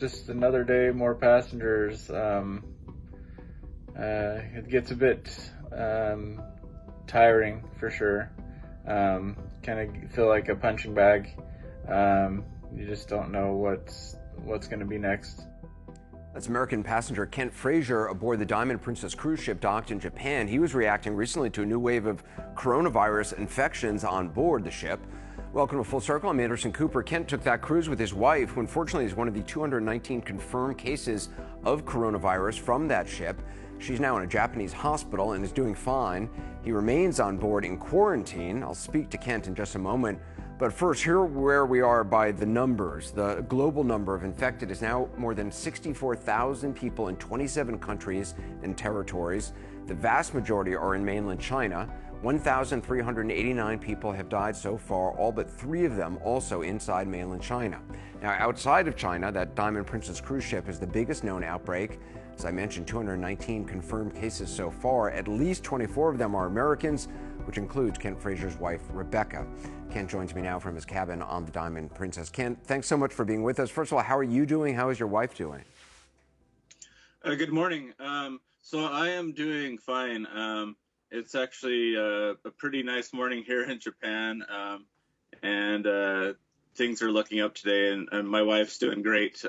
just another day, more passengers. It gets a bit tiring for sure. Kind of feel like a punching bag. You just don't know what's going to be next. That's American passenger Kent Frazier aboard the Diamond Princess cruise ship docked in Japan. He was reacting recently to a new wave of coronavirus infections on board the ship. Welcome to Full Circle. I'm Anderson Cooper. Kent took that cruise with his wife, who unfortunately is one of the 219 confirmed cases of coronavirus from that ship. She's now in a Japanese hospital and is doing fine. He remains on board in quarantine. I'll speak to Kent in just a moment. But first, here where we are by the numbers. The global number of infected is now more than 64,000 people in 27 countries and territories. The vast majority are in mainland China. 1,389 people have died so far, all but 3 of them also inside mainland China. Now, outside of China, that Diamond Princess cruise ship is the biggest known outbreak. As I mentioned, 219 confirmed cases so far. At least 24 of them are Americans, which includes Kent Frazier's wife, Rebecca. Kent joins me now from his cabin on the Diamond Princess. Kent, thanks so much for being with us. First of all, how are you doing? How is your wife doing? Good morning. So I am doing fine. It's actually a pretty nice morning here in Japan, and things are looking up today, and my wife's doing great.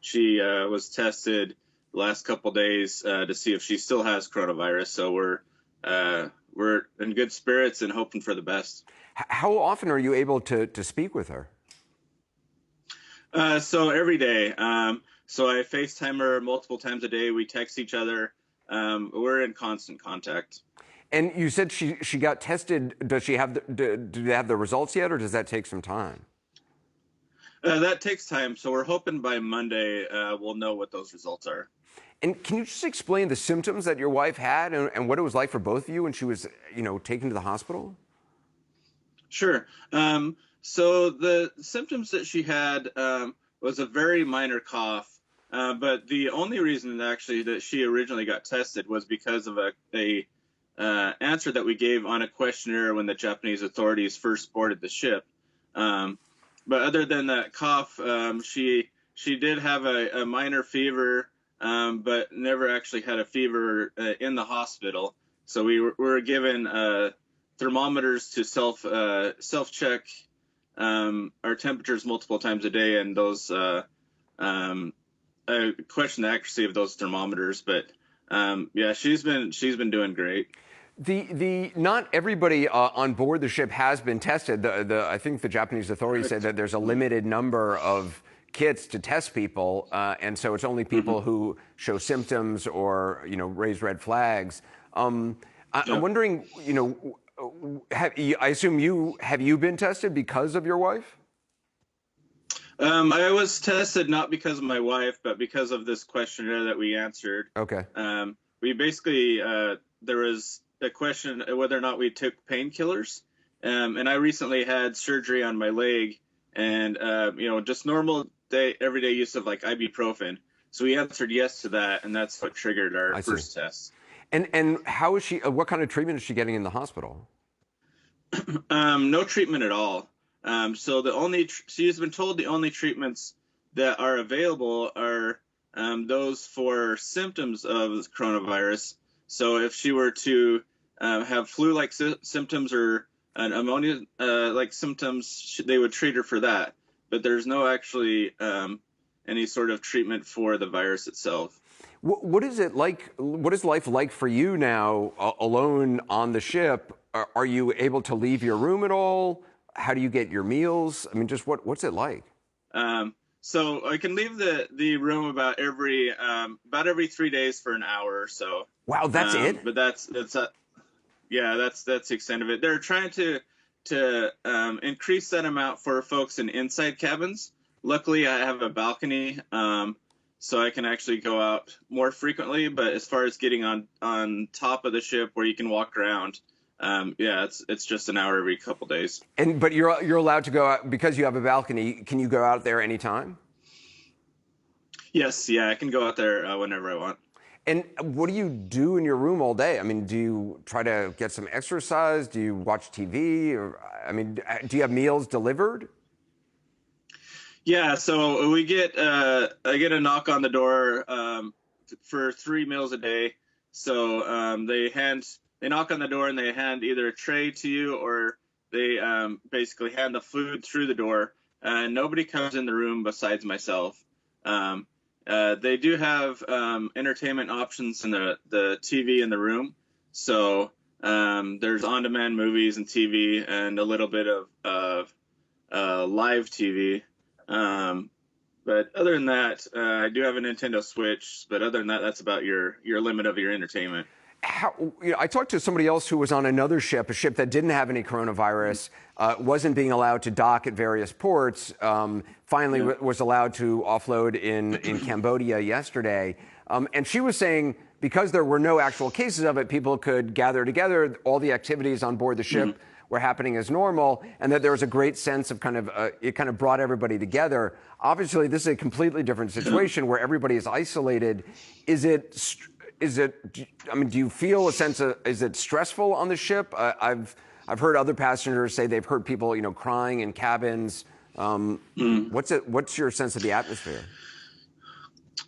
She was tested the last couple days to see if she still has coronavirus, so we're in good spirits and hoping for the best. How often are you able to speak with her? So every day. So I FaceTime her multiple times a day. We text each other. We're in constant contact. And you said she got tested. Does she have do they have the results yet, or does that take some time? That takes time. So we're hoping by Monday we'll know what those results are. And can you just explain the symptoms that your wife had and what it was like for both of you when she was, taken to the hospital? Sure. So the symptoms that she had was a very minor cough. But the only reason actually that she originally got tested was because of a answer that we gave on a questionnaire when the Japanese authorities first boarded the ship. But other than that cough, she did have a minor fever, but never actually had a fever in the hospital. So we were given thermometers to self-check our temperatures multiple times a day, and those question the accuracy of those thermometers. But yeah, she's been doing great. The not everybody on board the ship has been tested. I think the Japanese authorities said that there's a limited number of kits to test people, and so it's only people who show symptoms or raise red flags. I'm wondering, I assume have you been tested because of your wife? I was tested not because of my wife, but because of this questionnaire that we answered. Okay. We basically there was a question whether or not we took painkillers, and I recently had surgery on my leg, and just normal everyday use of like ibuprofen. So we answered yes to that, and that's what triggered our first test. And how is she? What kind of treatment is she getting in the hospital? No treatment at all. So she's been told the only treatments that are available are those for symptoms of coronavirus. So if she were to have flu-like symptoms or an ammonia-like symptoms, they would treat her for that. But there's no actually any sort of treatment for the virus itself. What is it like? What is life like for you now, alone on the ship? Are you able to leave your room at all? How do you get your meals? I mean, just what's it like? So I can leave the room about every 3 days for an hour or so. Wow, that's it? But that's the extent of it. They're trying to increase that amount for folks in inside cabins. Luckily, I have a balcony, so I can actually go out more frequently. But as far as getting on top of the ship where you can walk around, it's just an hour every couple days. But you're allowed to go out because you have a balcony. Can you go out there anytime? Yes, I can go out there whenever I want. And what do you do in your room all day? I mean, do you try to get some exercise? Do you watch TV? Or, I mean, do you have meals delivered? Yeah, so we get I get a knock on the door for 3 meals a day. So they knock on the door and they hand either a tray to you, or they basically hand the food through the door. Nobody comes in the room besides myself. Um, they do have entertainment options in the TV in the room. So there's on-demand movies and TV and a little bit of live TV. Um, but other than that, I do have a Nintendo Switch. But other than that, that's about your limit of your entertainment. I talked to somebody else who was on another ship, a ship that didn't have any coronavirus, wasn't being allowed to dock at various ports, finally was allowed to offload in Cambodia yesterday. And she was saying because there were no actual cases of it, people could gather together, all the activities on board the ship were happening as normal, and that there was a great sense of it kind of brought everybody together. Obviously, this is a completely different situation where everybody is isolated. I mean, do you feel a sense of, is it stressful on the ship? I've heard other passengers say they've heard people, crying in cabins. What's your sense of the atmosphere?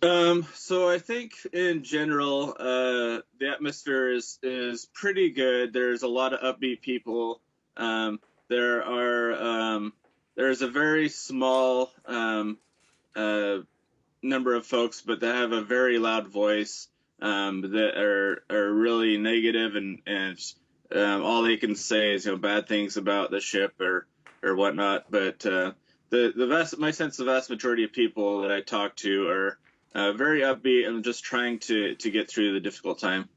So I think in general, the atmosphere is pretty good. There's a lot of upbeat people. There's a very small number of folks, but they have a very loud voice. That are really negative, and all they can say is bad things about the ship or whatnot. But my sense, the vast majority of people that I talk to are very upbeat and just trying to get through the difficult time.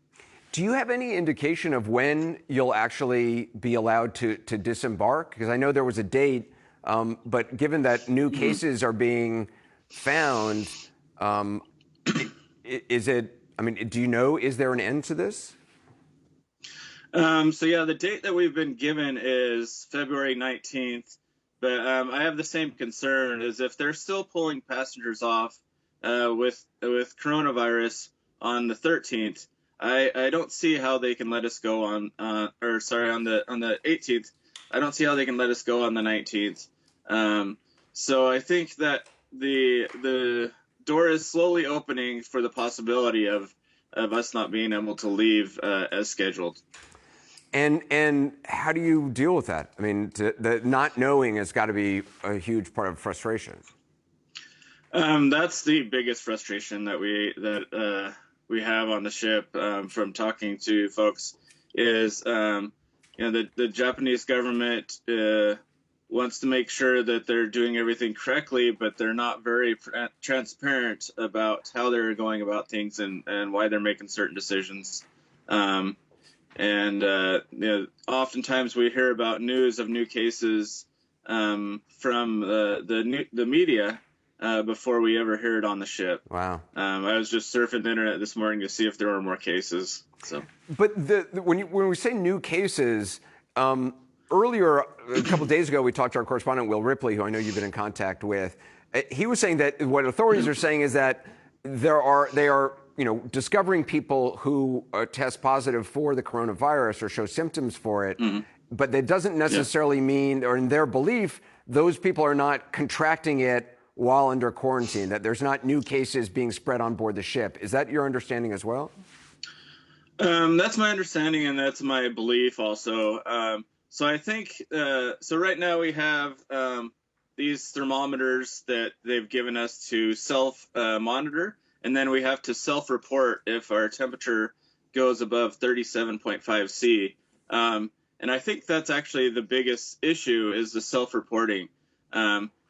Do you have any indication of when you'll actually be allowed to disembark? Because I know there was a date, but given that new cases are being found, is it? I mean, do you know, is there an end to this? So yeah, the date that we've been given is February 19th, but I have the same concern as if they're still pulling passengers off with coronavirus on the 13th. I don't see how they can let us go on the 18th. I don't see how they can let us go on the 19th. So I think that the door is slowly opening for the possibility of us not being able to leave as scheduled. And how do you deal with that? I mean, the not knowing has got to be a huge part of frustration. That's the biggest frustration that we have on the ship from talking to folks is the Japanese government wants to make sure that they're doing everything correctly, but they're not very transparent about how they're going about things and why they're making certain decisions. Oftentimes we hear about news of new cases from the media before we ever hear it on the ship. Wow. I was just surfing the internet this morning to see if there were more cases. So, but when we say new cases, earlier, a couple of days ago, we talked to our correspondent, Will Ripley, who I know you've been in contact with. He was saying that what authorities are saying is that they are discovering people who test positive for the coronavirus or show symptoms for it, but that doesn't necessarily mean, or in their belief, those people are not contracting it while under quarantine, that there's not new cases being spread on board the ship. Is that your understanding as well? That's my understanding, and that's my belief also. So I think, so right now we have these thermometers that they've given us to self-monitor, and then we have to self-report if our temperature goes above 37.5 C. And I think that's actually the biggest issue is the self-reporting.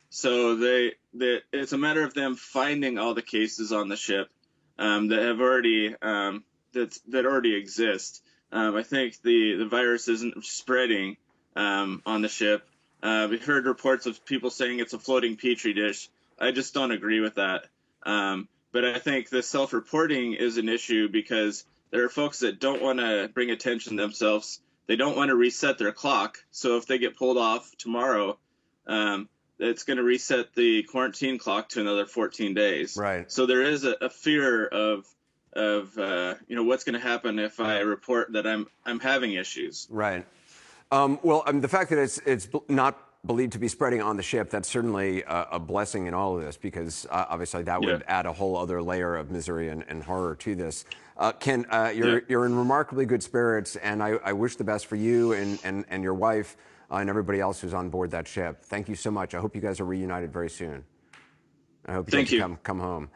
So it's a matter of them finding all the cases on the ship that have already that already exist. I think the virus isn't spreading on the ship. We've heard reports of people saying it's a floating petri dish. I just don't agree with that. But I think the self-reporting is an issue because there are folks that don't want to bring attention to themselves. They don't want to reset their clock. So if they get pulled off tomorrow, it's going to reset the quarantine clock to another 14 days. Right. So there is a fear of what's going to happen if I report that I'm having issues. Right. The fact that it's not believed to be spreading on the ship. That's certainly a blessing in all of this, because obviously that would add a whole other layer of misery and horror to this. Ken, you're in remarkably good spirits, and I wish the best for you and your wife and everybody else who's on board that ship. Thank you so much. I hope you guys are reunited very soon. I hope you guys come home.